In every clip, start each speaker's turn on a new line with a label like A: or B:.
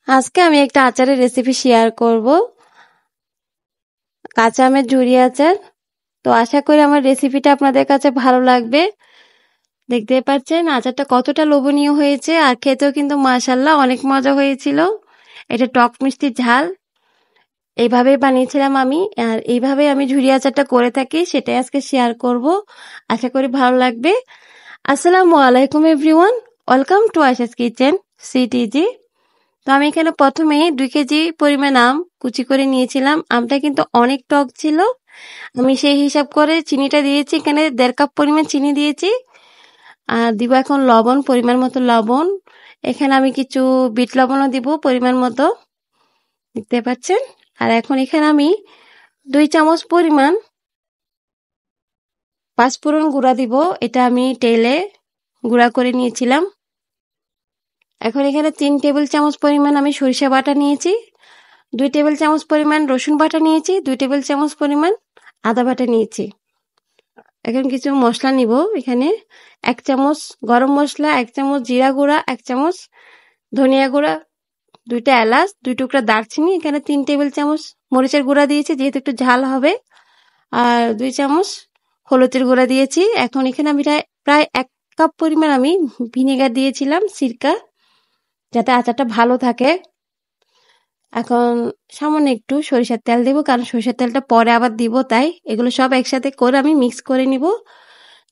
A: আজকে আমি একটা আচারের রেসিপি শেয়ার করব, কাঁচা আমের ঝুরি আচার। তো আশা করি আমার রেসিপিটা আপনাদের কাছে ভালো লাগবে। দেখতে পাচ্ছেন আচারটা কতটা লোভনীয় হয়েছে, আর খেতেও কিন্তু মাশাআল্লাহ অনেক মজা হয়েছিল। এটা টক মিষ্টি ঝাল, এইভাবেই বানিয়েছিলাম আমি, আর এইভাবেই আমি ঝুরি আচারটা করে থাকি, সেটাই আজকে শেয়ার করব। আশা করি ভালো লাগবে। আসসালামু আলাইকুম everyone, welcome to Ayesha's kitchen CTG. তো আমি এখানে প্রথমে 2 কেজি পরিমাণ আম কুচি করে নিয়েছিলাম। আমটা কিন্তু অনেক টক ছিল, আমি সেই হিসাব করে চিনিটা দিয়েছি। এখানে 1.5 কাপ পরিমাণ চিনি দিয়েছি। আর দিব এখন লবণ, পরিমাণ মতো লবণ। এখানে আমি কিছু বিট লবণও দিব পরিমাণ মতো, দেখতে পাচ্ছেন। আর এখন এখানে আমি 2 চামচ পরিমাণ পাঁচফোড়ন গুঁড়া দিব। এটা আমি তেলে গুঁড়া করে নিয়েছিলাম। এখন এখানে 3 টেবিল চামচ পরিমাণ আমি সরিষা বাটা নিয়েছি, 2 টেবিল চামচ পরিমাণ রসুন বাটা নিয়েছি, 2 টেবিল চামচ পরিমাণ আদা বাটা নিয়েছি। এখন কিছু মশলা নিব। এখানে 1 চামচ গরম মশলা, 1 চামচ জিরা গুঁড়া, 1 চামচ ধনিয়া গুঁড়া, 2টা এলাচ, 2 টুকরা দারচিনি, এখানে 3 টেবিল চামচ মরিচের গুঁড়া দিয়েছি যেহেতু একটু ঝাল হবে, আর 2 চামচ হলুদের গুঁড়া দিয়েছি। এখন এখানে আমি প্রায় 1 কাপ পরিমাণ আমি ভিনেগার দিয়েছিলাম, সিরকা, যাতে আচারটা ভালো থাকে। এখন সামান্য একটু সরিষার তেল দেব, কারণ সরিষার তেলটা পরে আবার দিব, তাই এগুলো সব একসাথে করে আমি মিক্স করে নিব।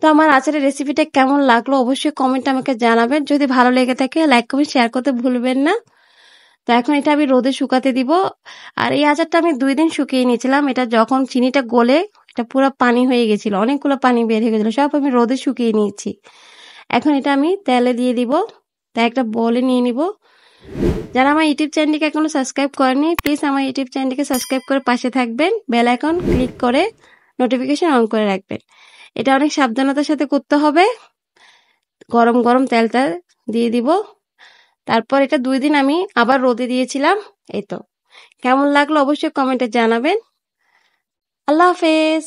A: তো আমার আচারের রেসিপিটা কেমন লাগলো অবশ্যই কমেন্টে আমাকে জানাবেন। যদি ভালো লেগে থাকে লাইক কমেন্ট শেয়ার করতে ভুলবেন না। তো এখন এটা আমি রোদে শুকাতে দিব। আর এই আচারটা আমি 2 দিন শুকিয়ে নিয়েছিলাম। এটা যখন চিনিটা গলে এটা পুরো পানি হয়ে গেছিল, অনেকগুলো পানি বের হয়ে গেছিল, সব আমি রোদে শুকিয়ে নিয়েছি। এখন এটা আমি তেলে দিয়ে দিব, তাই একটা বলে নিয়ে নিব। যারা আমার ইউটিউব চ্যানেলটিকে এখনো সাবস্ক্রাইব করেনি, প্লিজ আমার ইউটিউব চ্যানেলটিকে সাবস্ক্রাইব করে পাশে থাকবেন, বেল আইকন ক্লিক করে নোটিফিকেশন অন করে রাখবেন। এটা অনেক সাবধানতার সাথে করতে হবে। গরম গরম তেলটা দিয়ে দিব। তারপর এটা 2 দিন আমি আবার রোদে দিয়েছিলাম। এই তো, কেমন লাগলো অবশ্যই কমেন্টে জানাবেন। আল্লাহ হাফেজ।